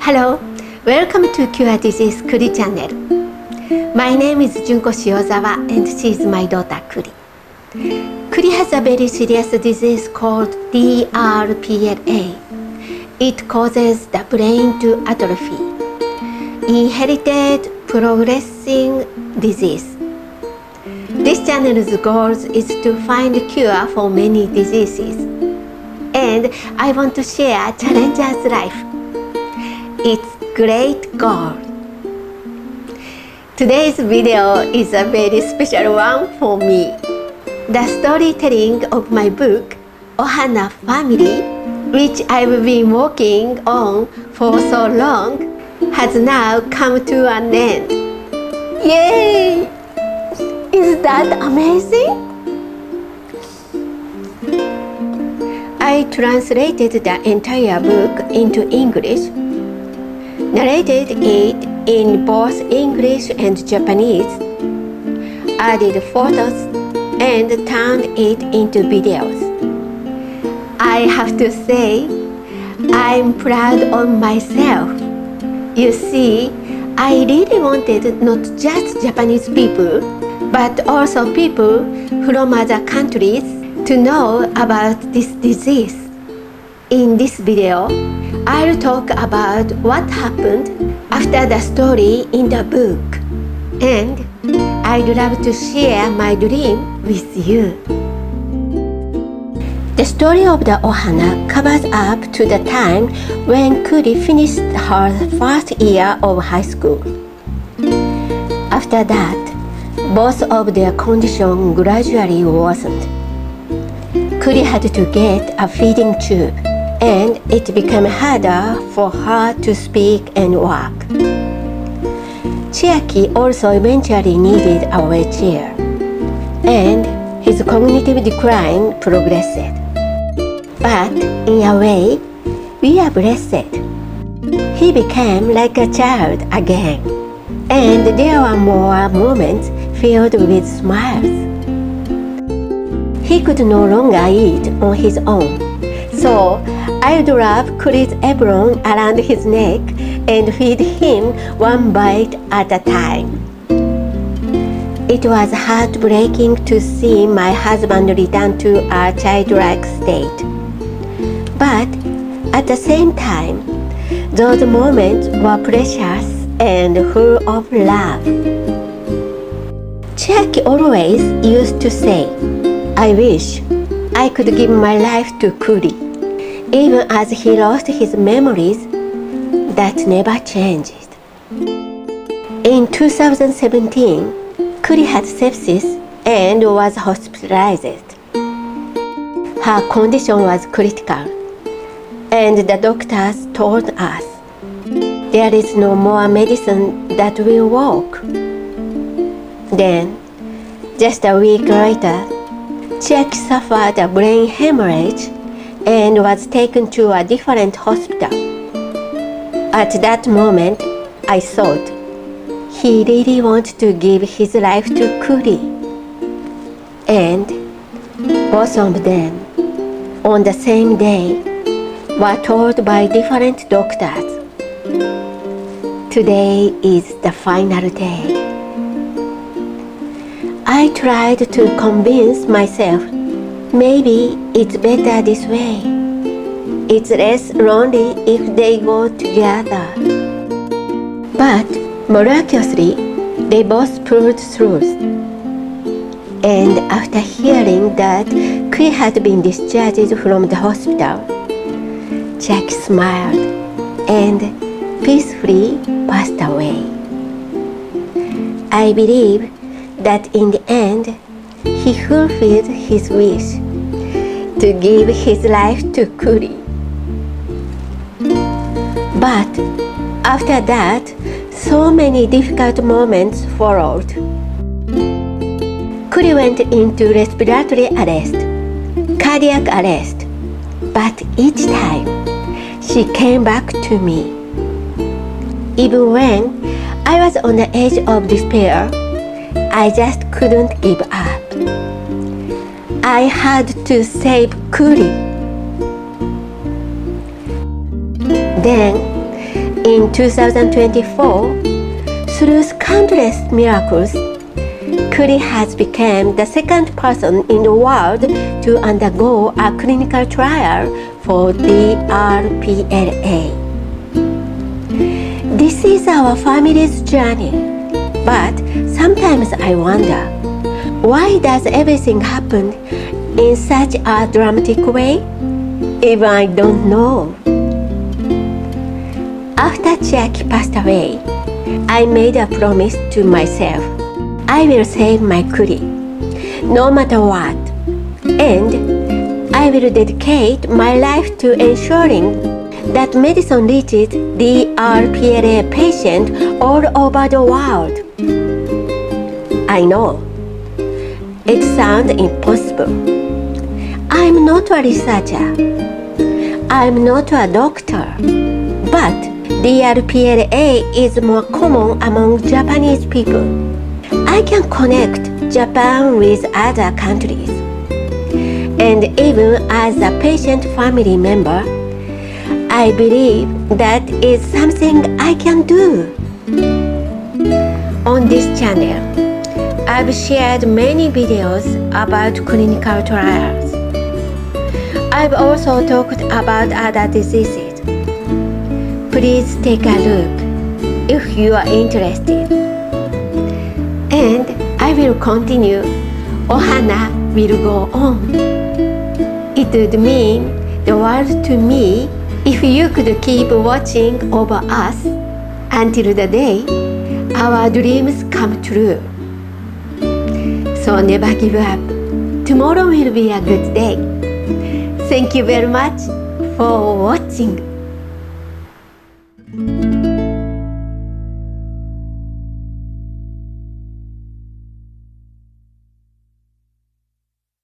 Hello, welcome to Cure Disease Kuri channel. My name is Junko Shiozawa and she is my daughter Kuri. Kuri has a very serious disease called DRPLA. It causes the brain to atrophy, inherited progressing disease. This channel's goal is to find a cure for many diseases, and I want to share challenger's life. It's great goal. Today's video is a very special one for me. The storytelling of my book, OHANA Family, which I've been working on for so long, has now come to an end. Yay! Is that amazing? I translated the entire book into English, narrated it in both English and Japanese, added photos, and turned it into videos. I have to say, I'm proud of myself. You see, I really wanted not just Japanese people, but also people from other countries to know about this disease. In this video, I'll talk about what happened after the story in the book, and I'd love to share my dream with you. The story of the OHANA covers up to the time when Kuri finished her first year of high school. After that, both of their condition gradually worsened. Kuri had to get a feeding tube, and it became harder for her to speak and walk. Chiaki also eventually needed a wheelchair, and his cognitive decline progressed. But in a way, we are blessed. He became like a child again, and there were more moments filled with smiles. He could no longer eat on his own, so I'd wrap Kuri's apron around his neck and feed him one bite at a time. It was heartbreaking to see my husband return to a childlike state. But at the same time, those moments were precious and full of love. Chiaki always used to say, I wish I could give my life to Kuri, even as he lost his memories that never changed. In 2017, Kuri had sepsis and was hospitalized. Her condition was critical, and the doctors told us, there is no more medicine that will work. Then, just a week later, Chiaki suffered a brain hemorrhage and was taken to a different hospital. At that moment, I thought, he really wanted to give his life to Kuri. And both of them, on the same day, were told by different doctors, today is the final day. I tried to convince myself, maybe it's better this way. It's less lonely if they go together. But miraculously, they both pulled through. And after hearing that Kuri had been discharged from the hospital, Chiaki smiled and peacefully passed away. I believe that in the end, he fulfilled his wish to give his life to Kuri. But after that, so many difficult moments followed. Kuri went into respiratory arrest, cardiac arrest, but each time, she came back to me. Even when I was on the edge of despair, I just couldn't give up. I had to save Kuri. Then In 2024, through countless miracles, Kuri has become the second person in the world to undergo a clinical trial for DRPLA. This is our family's journey, but sometimes I wonder, why does everything happen in such a dramatic way? Even I don't know. After Chiaki passed away, I made a promise to myself. I will save my Kuri, no matter what, and I will dedicate my life to ensuring that medicine reaches DRPLA patients all over the world. I know, it sounds impossible. I'm not a researcher. I'm not a doctor. But DRPLA is more common among Japanese people. I can connect Japan with other countries. And even as a patient family member, I believe that is something I can do. On this channel, I've shared many videos about clinical trials. I've also talked about other diseases. Please take a look if you are interested. And I will continue. OHANA will go on. It would mean the world to me if you could keep watching over us until the day our dreams come true. So never give up. Tomorrow will be a good day. Thank you very much for watching.